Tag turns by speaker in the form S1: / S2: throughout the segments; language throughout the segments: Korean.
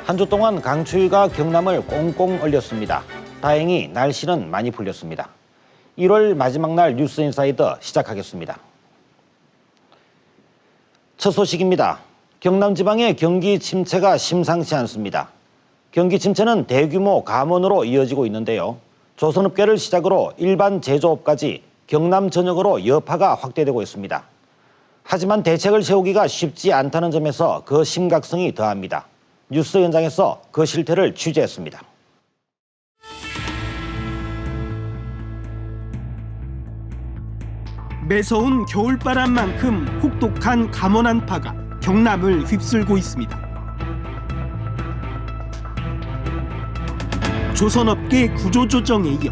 S1: 한 주 동안 강추위가 경남을 꽁꽁 얼렸습니다. 다행히 날씨는 많이 풀렸습니다. 1월 마지막 날 뉴스 인사이더 시작하겠습니다. 첫 소식입니다. 경남 지방의 경기 침체가 심상치 않습니다. 경기 침체는 대규모 감원으로 이어지고 있는데요. 조선업계를 시작으로 일반 제조업까지 경남 전역으로 여파가 확대되고 있습니다. 하지만 대책을 세우기가 쉽지 않다는 점에서 그 심각성이 더합니다. 뉴스 현장에서 그 실태를 취재했습니다.
S2: 매서운 겨울바람만큼 혹독한 감원 한파가 경남을 휩쓸고 있습니다. 조선업계 구조조정에 이어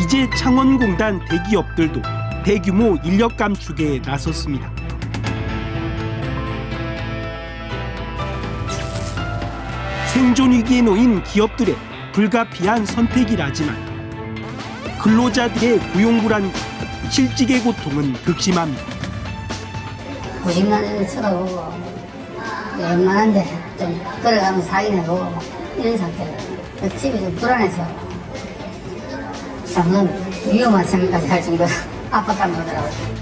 S2: 이제 창원공단 대기업들도 대규모 인력 감축에 나섰습니다. 생존 위기에 놓인 기업들의 불가피한 선택이라지만 근로자들의 고용 불안과 실직의 고통은 극심합니다.
S3: 고식만 쳐다보고 웬만한데 좀 걸어가면서 사인해보고 이런 상태로 집이 좀 불안해서 참 위험한 생각까지 할 정도로 압박감이 오더라고요.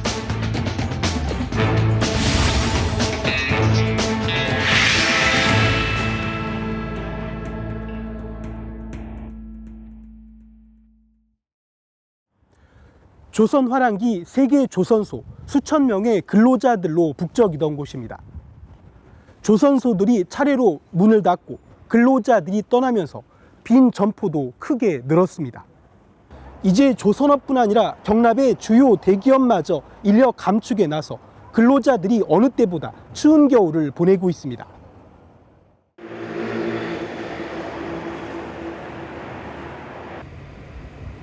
S2: 조선 화랑기 세계 조선소 수천 명의 근로자들로 북적이던 곳입니다. 조선소들이 차례로 문을 닫고 근로자들이 떠나면서 빈 점포도 크게 늘었습니다. 이제 조선업뿐 아니라 경남의 주요 대기업마저 인력 감축에 나서 근로자들이 어느 때보다 추운 겨울을 보내고 있습니다.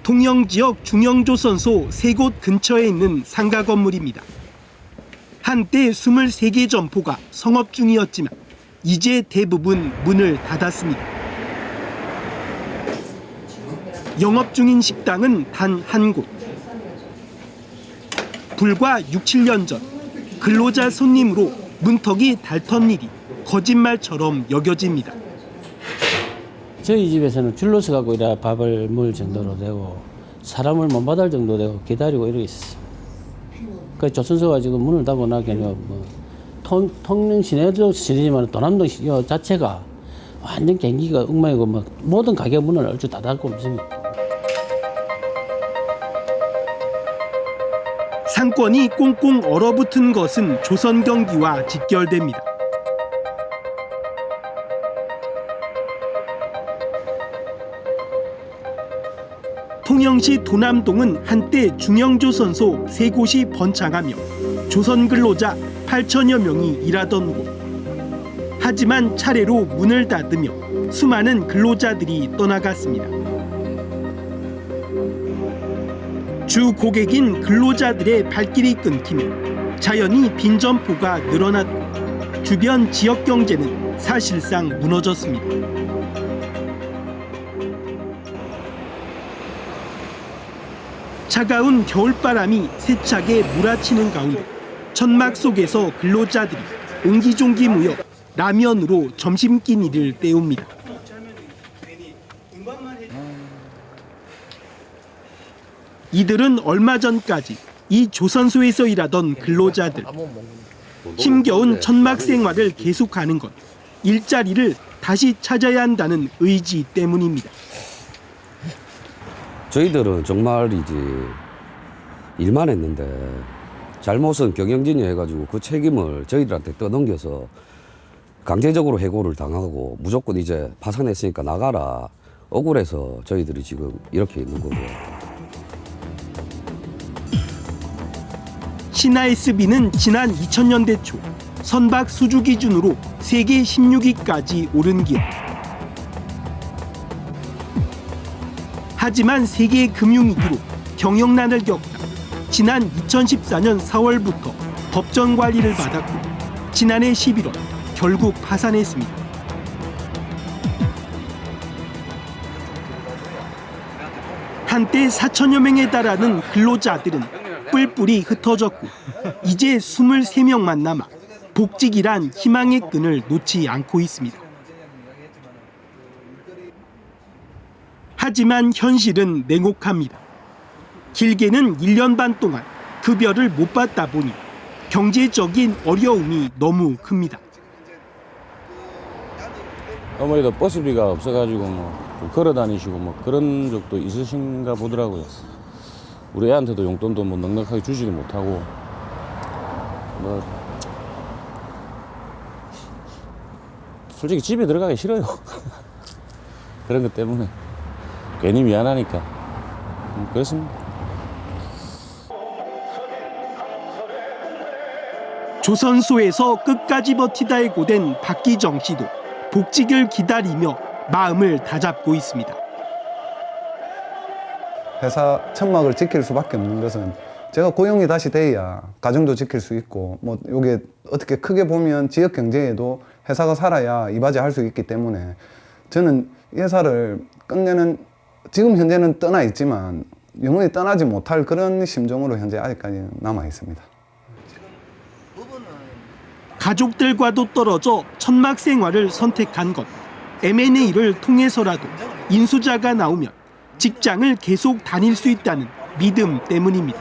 S2: 통영지역 중영조선소 3곳 근처에 있는 상가 건물입니다. 한때 23개 점포가 성업 중이었지만 이제 대부분 문을 닫았습니다. 영업 중인 식당은 단 한 곳. 불과 6, 7년 전 근로자 손님으로 문턱이 닳던 일이 거짓말처럼 여겨집니다.
S4: 저희 집에서는 줄로 서가고 이래 밥을 먹을 정도로 되고 사람을 못 받을 정도 되고 기다리고 이러고 있었어요. 그 조선소가 지금 문을 닫고 나니까 통영 시내도 시내지만 도남동 이 자체가 완전 경기가 엉망이고 모든 가게 문을 얼추 다 닫고 있습니다.
S2: 상권이 꽁꽁 얼어붙은 것은 조선 경기와 직결됩니다. 통영시 도남동은 한때 중영조선소 3곳이 번창하며 조선 근로자 8천여 명이 일하던 곳. 하지만 차례로 문을 닫으며 수많은 근로자들이 떠나갔습니다. 주 고객인 근로자들의 발길이 끊기며 자연히 빈 점포가 늘어났고 주변 지역 경제는 사실상 무너졌습니다. 차가운 겨울바람이 세차게 몰아치는 가운데 천막 속에서 근로자들이 옹기종기 모여 라면으로 점심 끼니를 때웁니다. 이들은 얼마 전까지 이 조선소에서 일하던 근로자들. 힘겨운 천막 생활을 계속하는 것, 일자리를 다시 찾아야 한다는 의지 때문입니다.
S5: 저희들은 정말 이제 일만 했는데 잘못은 경영진이 해가지고 그 책임을 저희들한테 떠넘겨서 강제적으로 해고를 당하고 무조건 이제 파산했으니까 나가라. 억울해서 저희들이 지금 이렇게 있는 거고요.
S2: 신화SB는 지난 2000년대 초 선박 수주 기준으로 세계 16위까지 오른 기업. 하지만 세계 금융위기로 경영난을 겪다 지난 2014년 4월부터 법정 관리를 받았고 지난해 11월 결국 파산했습니다. 한때 4천여 명에 달하는 근로자들은 뿔뿔이 흩어졌고 이제 23명만 남아 복직이란 희망의 끈을 놓지 않고 있습니다. 하지만 현실은 냉혹합니다. 길게는 1년 반 동안 급여를 못 받다 보니 경제적인 어려움이 너무 큽니다.
S6: 어머니도 버스비가 없어가지고 좀 걸어 다니시고 그런 적도 있으신가 보더라고요. 우리 애한테도 용돈도 넉넉하게 주지도 못하고 솔직히 집에 들어가기 싫어요. 그런 것 때문에 괜히 미안하니까 그렇습니다.
S2: 조선소에서 끝까지 버티다에 고된 박기정 씨도 복직을 기다리며 마음을 다잡고 있습니다.
S7: 회사 천막을 지킬 수밖에 없는 것은 제가 고용이 다시 돼야 가정도 지킬 수 있고 뭐 이게 어떻게 크게 보면 지역 경제에도 회사가 살아야 이바지할 수 있기 때문에 저는 이 회사를 끝내는 지금 현재는 떠나 있지만 영원히 떠나지 못할 그런 심정으로 현재 아직까지 남아 있습니다.
S2: 가족들과도 떨어져 천막 생활을 선택한 것. M&A를 통해서라도 인수자가 나오면 직장을 계속 다닐 수 있다는 믿음 때문입니다.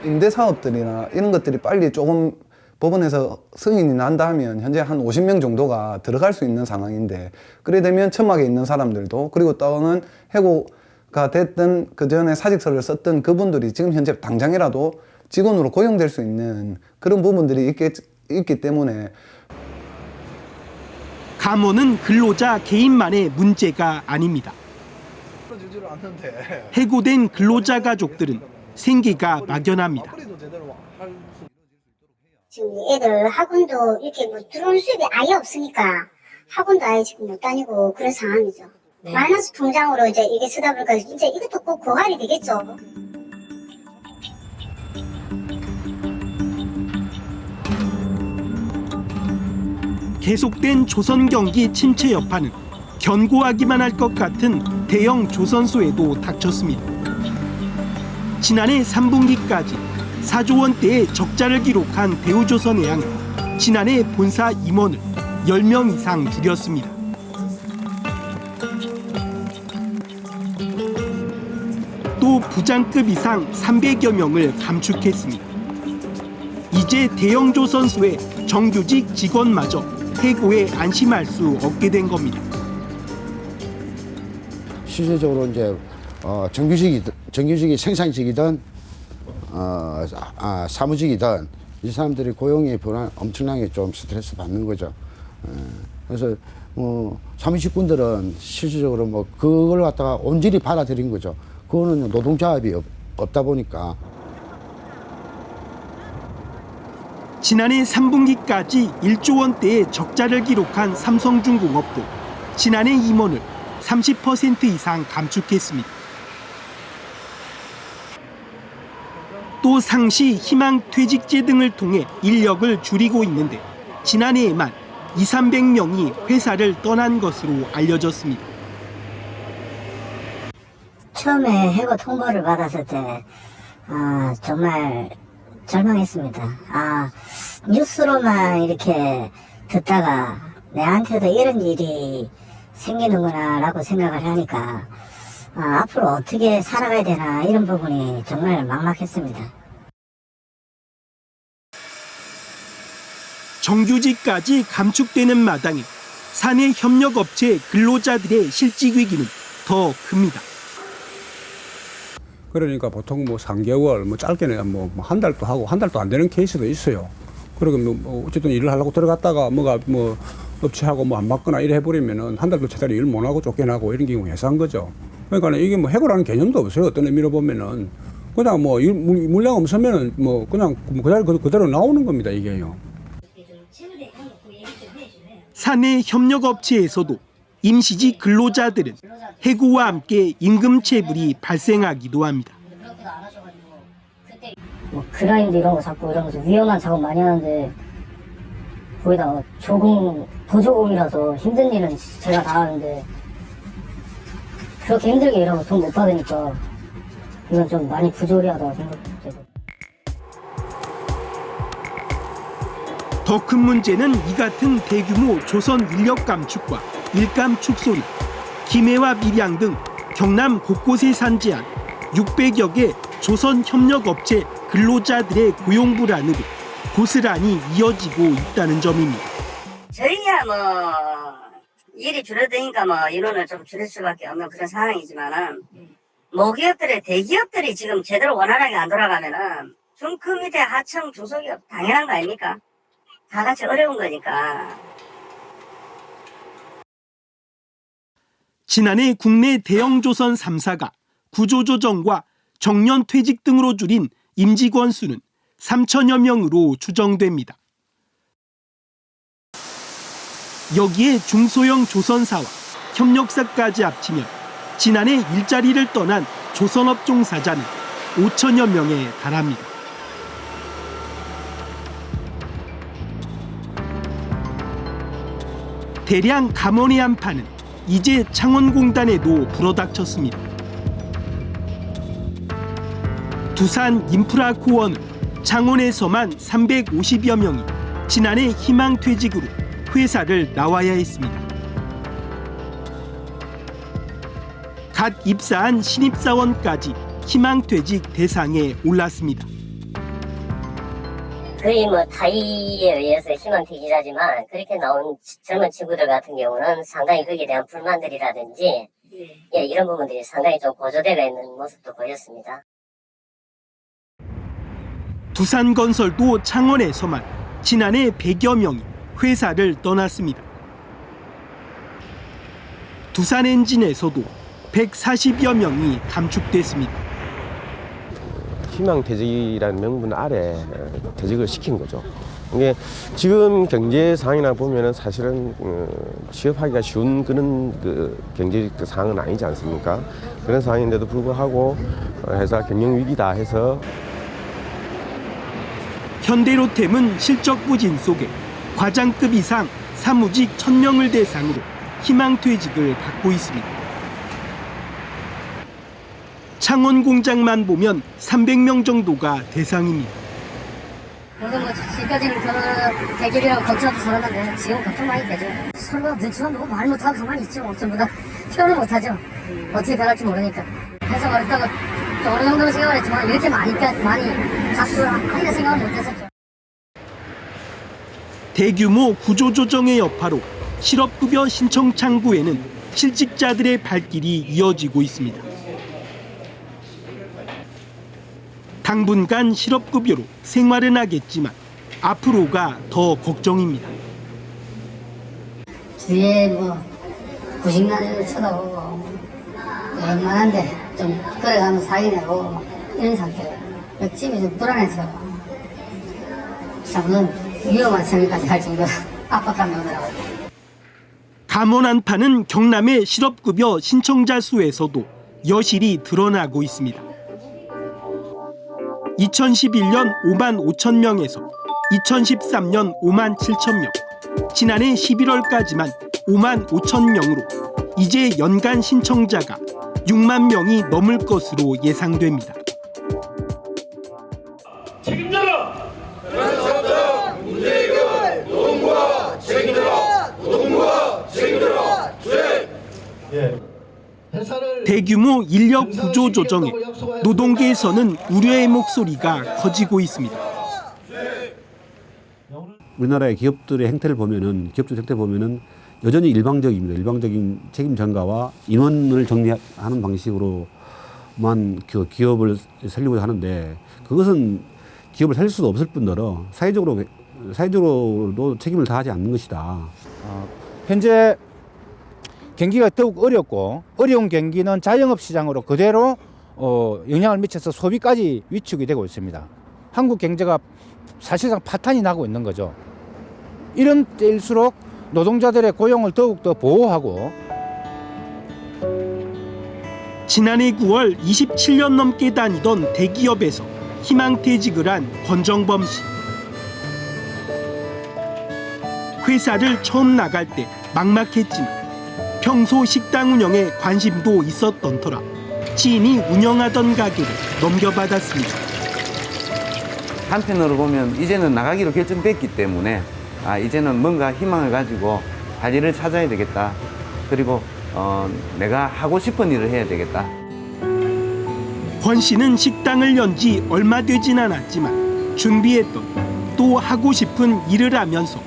S7: 임대사업들이나 이런 것들이 빨리 조금 법원에서 승인이 난다 하면 현재 한 50명 정도가 들어갈 수 있는 상황인데 그래 되면 천막에 있는 사람들도 그리고 또는 해고가 됐던 그 전에 사직서를 썼던 그분들이 지금 현재 당장이라도 직원으로 고용될 수 있는 그런 부분들이 있기 때문에
S2: 감원은 근로자 개인만의 문제가 아닙니다. 해고된 근로자 가족들은 생계가 막연합니다.
S8: 지금 애들 학원도 이렇게 뭐 들어올 수입이 아예 없으니까 학원도 아예 지금 못 다니고 그런 상황이죠. 마이너스 통장으로 이제 이게 쓰다 보니까 이제 이것도 꼭 고갈이 되겠죠.
S2: 계속된 조선 경기 침체 여파는 견고하기만 할 것 같은 대형 조선소에도 닥쳤습니다. 지난해 3분기까지 4조 원대의 적자를 기록한 대우조선해양은 지난해 본사 임원을 10명 이상 줄였습니다. 또 부장급 이상 300여 명을 감축했습니다. 이제 대형 조선소의 정규직 직원마저 해고에 안심할 수 없게 된 겁니다.
S9: 실질적으로 이제 정규직이 생산직이든 사무직이든 이 사람들이 고용이 엄청나게 좀 스트레스 받는 거죠. 그래서 사무직군들은 실질적으로 뭐 그걸 갖다가 온전히 받아들인 거죠. 그거는 노동조합이 없다 보니까.
S2: 지난해 3분기까지 1조 원대의 적자를 기록한 삼성중공업도 지난해 임원을 30% 이상 감축했습니다. 또 상시, 희망퇴직제 등을 통해 인력을 줄이고 있는데 지난해에만 200~300명이 회사를 떠난 것으로 알려졌습니다.
S3: 처음에 해고 통보를 받았을 때 정말 절망했습니다. 뉴스로만 이렇게 듣다가 내한테도 이런 일이 생기는구나 라고 생각을 하니까 앞으로 어떻게 살아가야 되나 이런 부분이 정말 막막했습니다.
S2: 정규직까지 감축되는 마당에 사내 협력업체 근로자들의 실직 위기는 더 큽니다.
S10: 그러니까 보통 뭐 3개월, 뭐 짧게는 뭐 한 달도 하고 한 달도 안 되는 케이스도 있어요. 그리고 뭐 어쨌든 일을 하려고 들어갔다가 뭐 업체하고 뭐 안 맞거나 이래 해버리면은 한 달도 제대로 일 못 하고 쫓겨나고 이런 경우 예사한 거죠. 그러니까 이게 뭐 해고라는 개념도 없어요. 어떤 의미로 보면은 그냥 뭐 물량 없으면은 뭐 그냥 그대로 나오는 겁니다. 이게요.
S2: 사내 협력업체에서도 임시직 근로자들은 해고와 함께 임금체불이 발생하기도 합니다.
S3: 뭐 그라인드 이런 거 잡고 이러면서 위험한 작업 많이 하는데 거기다가 보조공이라서 힘든 일은 제가 다 하는데 그렇게 힘들게 일하고 돈 못 받으니까 이건 좀 많이 부조리하다고 생각해요.
S2: 더 큰 문제는 이 같은 대규모 조선 인력 감축과 일감 축소로 김해와 밀양 등 경남 곳곳에 산재한 600여 개 조선협력업체 근로자들의 고용 불안으로 고스란히 이어지고 있다는 점입니다.
S11: 저희야 뭐 일이 줄어드니까 뭐 인원을 좀 줄일 수밖에 없는 그런 상황이지만은 모기업들의 대기업들이 지금 제대로 원활하게 안 돌아가면은 그 밑에 하청 중소기업 당연한 거 아닙니까? 다 같이 어려운 거니까.
S2: 지난해 국내 대형 조선 3사가 구조조정과 정년 퇴직 등으로 줄인 임직원 수는 3천여 명으로 추정됩니다. 여기에 중소형 조선사와 협력사까지 합치면 지난해 일자리를 떠난 조선업 종사자는 5천여 명에 달합니다. 대량 감원의 한파는 이제 창원공단에도 불어닥쳤습니다. 두산 인프라코어는 창원에서만 350여 명이 지난해 희망퇴직으로 회사를 나와야 했습니다. 갓 입사한 신입사원까지 희망퇴직 대상에 올랐습니다.
S12: 거의 뭐 타이에 의해서 희망퇴직자지만 그렇게 나온 젊은 친구들 같은 경우는 상당히 거기에 대한 불만들이라든지 이런 부분들이 상당히 좀 고조되어 있는 모습도 보였습니다.
S2: 두산건설도 창원에서만 지난해 100여 명이 회사를 떠났습니다. 두산엔진에서도 140여 명이 감축됐습니다.
S13: 희망퇴직이라는 명분 아래 퇴직을 시킨 거죠. 이게 지금 경제 상황이나 보면은 사실은 취업하기가 쉬운 그런 경제 상황은 아니지 않습니까? 그런 상황인데도 불구하고 회사 경영 위기다 해서
S2: 현대로템은 실적 부진 속에 과장급 이상 사무직 1,000명을 대상으로 희망퇴직을 받고 있습니다. 창원 공장만 보면 300명 정도가 대상입니다.
S11: 그래서 뭐 지금까지는 그 대기업이라고 걱정하고 살았는데 지금 걱정 많이 되죠. 설마 눈치만 보고 말 못하고 가만히 있죠. 전부 다 표현을 못하죠. 어떻게 변할지 모르니까. 회사가 어렵다고 어느 정도는 생각을 했지만 이렇게 많이 가수를 하리라 생각을 못했었죠.
S2: 대규모 구조조정의 여파로 실업급여 신청 창구에는 실직자들의 발길이 이어지고 있습니다. 당분간 실업급여로 생활은 하겠지만 앞으로가 더 걱정입니다.
S11: 뒤에 뭐 부식난을 쳐다보고 웬만한데 좀 걸어가면 사기 내고 이런 상태예요. 집이 좀 불안해서 참 위험한 생각까지 할 정도로 압박감이 오더라고요.
S2: 감원 한파는 경남의 실업급여 신청자 수에서도 여실히 드러나고 있습니다. 2011년 5만 5천 명에서 2013년 5만 7천 명, 지난해 11월까지만 5만 5천 명으로 이제 연간 신청자가 6만 명이 넘을 것으로 예상됩니다.
S14: 책임져라! 문제 해결 노동부가 책임져라! 노동부가 책임져라!
S2: 대규모 인력 구조 조정에 노동계에서는 우려의 목소리가 커지고 있습니다.
S15: 우리나라의 기업들의 행태를 보면은 여전히 일방적입니다. 일방적인 책임 전가와 인원을 정리하는 방식으로만 기업을 살리고자 하는데 그것은 기업을 살릴 수도 없을 뿐더러 사회적으로도 책임을 다하지 않는 것이다.
S16: 현재 경기가 더욱 어렵고 어려운 경기는 자영업 시장으로 그대로 영향을 미쳐서 소비까지 위축이 되고 있습니다. 한국 경제가 사실상 파탄이 나고 있는 거죠. 이런 때일수록 노동자들의 고용을 더욱더 보호하고
S2: 지난해 9월 27년 넘게 다니던 대기업에서 희망퇴직을 한 권정범 씨. 회사를 처음 나갈 때 막막했지만 평소 식당 운영에 관심도 있었던 터라 지인이 운영하던 가게를 넘겨받았습니다.
S17: 한편으로 보면 이제는 나가기로 결정됐기 때문에 이제는 뭔가 희망을 가지고 할 일을 찾아야 되겠다. 그리고 내가 하고 싶은 일을 해야 되겠다.
S2: 권 씨는 식당을 연 지 얼마 되진 않았지만 준비했던 또 하고 싶은 일을 하면서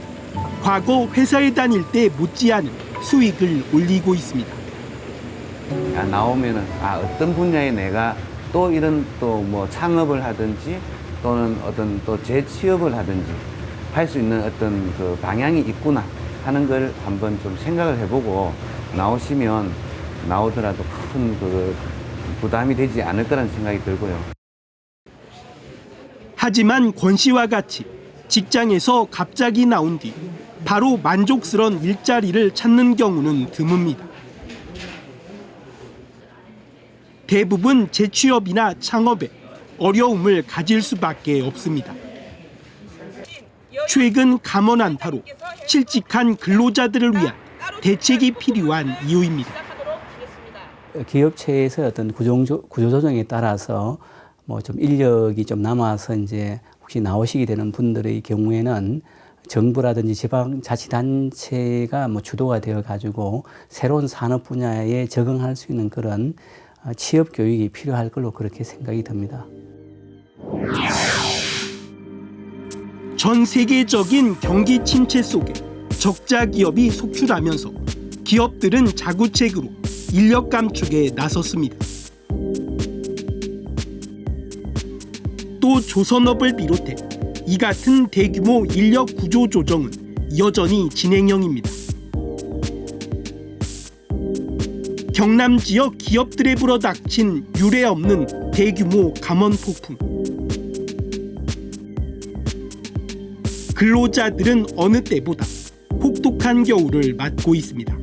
S2: 과거 회사에 다닐 때 못지않은 수익을 올리고 있습니다.
S17: 나오면은 어떤 분야에 내가 또 이런 또 뭐 창업을 하든지 또는 어떤 또 재취업을 하든지 할 수 있는 어떤 그 방향이 있구나 하는 걸 한번 좀 생각을 해보고 나오시면 나오더라도 큰 그 부담이 되지 않을 거라는 생각이 들고요.
S2: 하지만 권 씨와 같이 직장에서 갑자기 나온 뒤 바로 만족스러운 일자리를 찾는 경우는 드뭅니다. 대부분 재취업이나 창업에 어려움을 가질 수밖에 없습니다. 최근 감원 안타로 실직한 근로자들을 위한 대책이 필요한 이유입니다.
S18: 기업체에서 어떤 구조조정에 따라서 뭐 좀 인력이 좀 남아서 이제 혹시 나오시게 되는 분들의 경우에는 정부라든지 지방자치단체가 뭐 주도가 되어 가지고 새로운 산업 분야에 적응할 수 있는 그런 취업 교육이 필요할 걸로 그렇게 생각이 듭니다.
S2: 전 세계적인 경기 침체 속에 적자 기업이 속출하면서 기업들은 자구책으로 인력 감축에 나섰습니다. 또 조선업을 비롯해 이 같은 대규모 인력 구조 조정은 여전히 진행형입니다. 경남 지역 기업들에 불어닥친 유례 없는 대규모 감원 폭풍. 근로자들은 어느 때보다 혹독한 겨울을 맞고 있습니다.